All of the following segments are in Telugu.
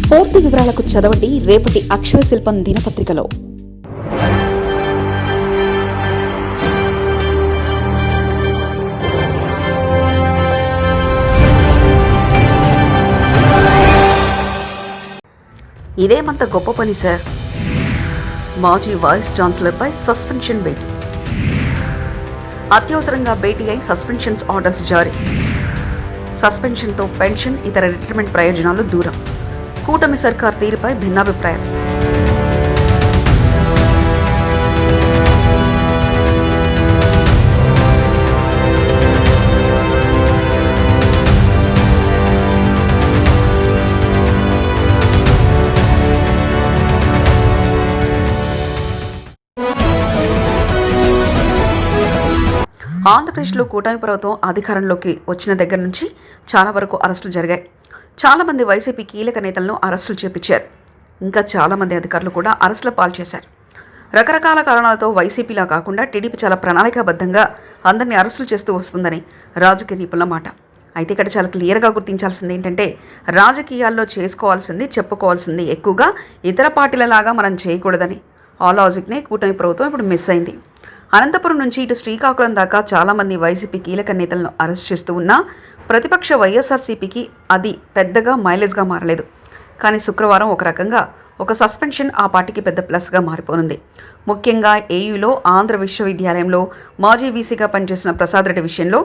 పూర్తి వివరాలకు చదవండి రేపటి అక్షర శిల్పం దినపత్రికలో. ఇదేమంత గొప్ప పని సార్. మాజీ వైస్ ఛాన్సలర్పై సస్పెన్షన్ భేటీ. అత్యవసరంగా భేటీ అయి సస్పెన్షన్స్ ఆర్డర్స్ జారీ. సస్పెన్షన్తో పెన్షన్ ఇతర రిటైర్మెంట్ ప్రయోజనాలు దూరం. కూటమి సర్కార్ తీరుపై భిన్నాభిప్రాయం. ఆంధ్రప్రదేశ్లో కూటమి ప్రభుత్వం అధికారంలోకి వచ్చిన దగ్గర నుంచి చాలా వరకు అరెస్టులు జరిగాయి. చాలామంది వైసీపీ కీలక నేతలను అరెస్టులు చేపించారు. ఇంకా చాలామంది అధికారులు కూడా అరెస్టుల పాలు చేశారు. రకరకాల కారణాలతో వైసీపీలా కాకుండా టీడీపీ చాలా ప్రణాళికాబద్ధంగా అందరినీ అరెస్టులు చేస్తూ వస్తుందని రాజకీయ నిపుణుల మాట. అయితే ఇక్కడ చాలా క్లియర్గా గుర్తించాల్సింది ఏంటంటే, రాజకీయాల్లో చేసుకోవాల్సింది చెప్పుకోవాల్సింది ఎక్కువగా ఇతర పార్టీలలాగా మనం చేయకూడదని ఆ లాజిక్నే కూటమి ప్రభుత్వం ఇప్పుడు మిస్ అయింది. అనంతపురం నుంచి ఇటు శ్రీకాకుళం దాకా చాలామంది వైసీపీ కీలక నేతలను అరెస్ట్ చేస్తూ ఉన్నా ప్రతిపక్ష వైఎస్ఆర్సీపీకి అది పెద్దగా మైలేజ్గా మారలేదు. కానీ శుక్రవారం ఒక రకంగా ఒక సస్పెన్షన్ ఆ పార్టీకి పెద్ద ప్లస్గా మారిపోనుంది. ముఖ్యంగా ఏయూలో ఆంధ్ర విశ్వవిద్యాలయంలో మాజీ వీసీగా పనిచేసిన ప్రసాద్ రెడ్డి విషయంలో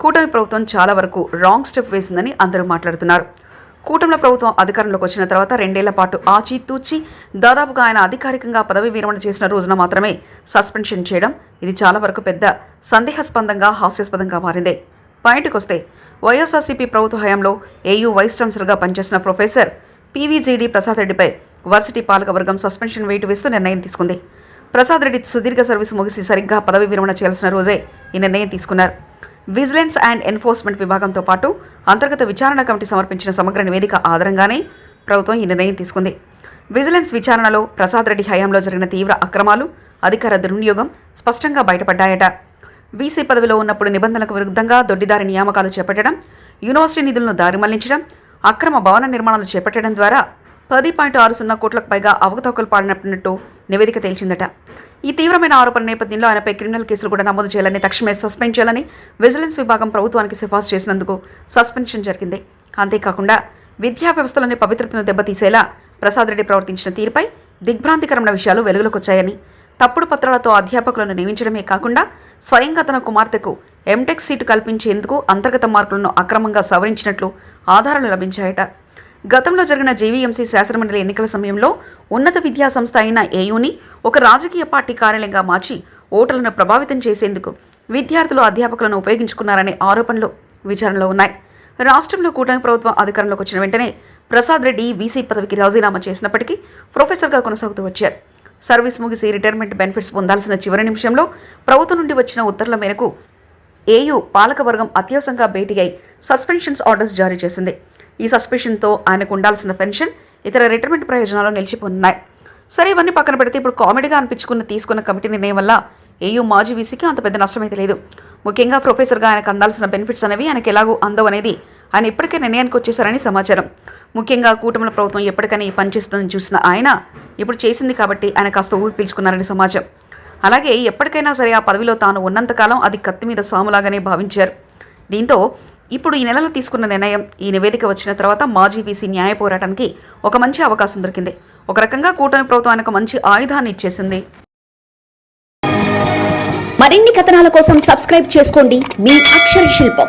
కూటమి ప్రభుత్వం చాలా వరకు రాంగ్ స్టెప్ వేసిందని అందరూ మాట్లాడుతున్నారు. కూటమిలో ప్రభుత్వం అధికారంలోకి వచ్చిన తర్వాత 2 ఏళ్ల పాటు ఆచితూచి దాదాపుగా ఆయన అధికారికంగా పదవి విరమణ చేసిన రోజున మాత్రమే సస్పెన్షన్ చేయడం ఇది చాలా వరకు పెద్ద సందేహాస్పదంగా హాస్యాస్పదంగా మారింది. పాయింట్కి వస్తే వైఎస్ఆర్సీపీ ప్రభుత్వ హయాంలో ఏయూ వైస్ ఛాన్సలర్గా పనిచేసిన ప్రొఫెసర్ పీవీజీడీ ప్రసాద్ రెడ్డిపై వర్సిటీ పాలకవర్గం సస్పెన్షన్ వేటు వేస్తూ నిర్ణయం తీసుకుంది. ప్రసాద్ రెడ్డి సుదీర్ఘ సర్వీసు ముగిసి సరిగ్గా పదవి విరమణ చేయాల్సిన రోజే ఈ నిర్ణయం తీసుకున్నారు. విజిలెన్స్ అండ్ ఎన్ఫోర్స్మెంట్ విభాగంతో పాటు అంతర్గత విచారణ కమిటీ సమర్పించిన సమగ్ర నివేదిక ఆధారంగానే ప్రభుత్వం ఈ నిర్ణయం తీసుకుంది. విజిలెన్స్ విచారణలో ప్రసాద్ రెడ్డి హయాంలో జరిగిన తీవ్ర అక్రమాలు, అధికార దుర్వినియోగం స్పష్టంగా బయటపడ్డాయట. వీసీ పదవిలో ఉన్నప్పుడు నిబంధనలకు విరుద్ధంగా దొడ్డిదారి నియామకాలు చేపట్టడం, యూనివర్సిటీ నిధులను దారి మళ్లించడం, అక్రమ భవన నిర్మాణాలు చేపట్టడం ద్వారా 10.60 కోట్లకు పైగా అవకతవకలు పాడినట్టు నివేదిక తేల్చిందట. ఈ తీవ్రమైన ఆరోపణ నేపథ్యంలో ఆయనపై క్రిమినల్ కేసులు కూడా నమోదు చేయాలని, తక్షణమే సస్పెండ్ చేయాలని విజిలెన్స్ విభాగం ప్రభుత్వానికి సిఫార్సు చేసినందుకు సస్పెన్షన్ జరిగింది. అంతేకాకుండా విద్యా వ్యవస్థలోని పవిత్రతను దెబ్బతీసేలా ప్రసాద్ రెడ్డి ప్రవర్తించిన తీరుపై దిగ్భ్రాంతికరమైన విషయాలు వెలుగులోకి వచ్చాయని, తప్పుడు పత్రాలతో అధ్యాపకులను నియమించడమే కాకుండా స్వయంగా తన కుమార్తెకు ఎంటెక్ సీటు కల్పించేందుకు అంతర్గత మార్కులను అక్రమంగా సవరించినట్లు ఆధారాలు లభించాయట. గతంలో జరిగిన జేవీఎంసీ శాసనమండలి ఎన్నికల సమయంలో ఉన్నత విద్యా సంస్థ అయిన ఏయూని ఒక రాజకీయ పార్టీ కార్యాలయంగా మార్చి ఓటర్లను ప్రభావితం చేసేందుకు విద్యార్థులు అధ్యాపకులను ఉపయోగించుకున్నారనే ఆరోపణలు విచారణలో ఉన్నాయి. రాష్ట్రంలో కూటమి ప్రభుత్వం అధికారంలోకి వచ్చిన వెంటనే ప్రసాద్ రెడ్డి వీసీ పదవికి రాజీనామా చేసినప్పటికీ ప్రొఫెసర్గా కొనసాగుతూ వచ్చారు. సర్వీస్ ముగిసి రిటైర్మెంట్ బెనిఫిట్స్ పొందాల్సిన చివరి నిమిషంలో ప్రభుత్వం నుండి వచ్చిన ఉత్తర్వుల మేరకు ఏయూ పాలకవర్గం అత్యవసరంగా భేటీ అయి సస్పెన్షన్స్ ఆర్డర్స్ జారీ చేసింది. ఈ సస్పెన్షన్తో ఆయనకు ఉండాల్సిన పెన్షన్, ఇతర రిటైర్మెంట్ ప్రయోజనాలు నిలిచిపోనున్నాయి. సరే, ఇవన్నీ పక్కన పెడితే ఇప్పుడు కామెడీగా తీసుకున్న కమిటీ నిర్ణయం వల్ల ఏయూ మాజీ వీసీకి అంత పెద్ద నష్టమైతే లేదు. ముఖ్యంగా ప్రొఫెసర్గా ఆయనకు అందాల్సిన బెనిఫిట్స్ అనేవి ఆయనకు ఎలాగూ అందవు అనేది ఆయన ఇప్పటికే నిర్ణయానికి వచ్చేసారని సమాచారం. ముఖ్యంగా కూటమిల ప్రభుత్వం ఎప్పటికైనా ఈ పనిచేస్తుందని చూసిన ఆయన ఇప్పుడు చేసింది కాబట్టి ఆయన కాస్త ఊపి పీల్చుకున్నారని సమాచారం. అలాగే ఎప్పటికైనా సరే ఆ పదవిలో తాను ఉన్నంతకాలం అది కత్తి మీద సాములాగానే భావించారు. దీంతో ఇప్పుడు ఈ నెలలో తీసుకున్న నిర్ణయం, ఈ నివేదిక వచ్చిన తర్వాత మాజీ వీసీ న్యాయ పోరాటానికి ఒక మంచి అవకాశం దొరికింది. ఒక రకంగా కూటమి ప్రభుత్వం ఆయనకు మంచి ఆయుధాన్ని ఇచ్చేసింది. మరిన్ని కథనాల కోసం సబ్స్క్రైబ్ చేసుకోండి మీ అక్షర శిల్పం.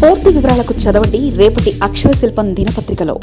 పూర్తి వివరాలకు చదవండి రేపటి అక్షర శిల్పం దినపత్రికలో.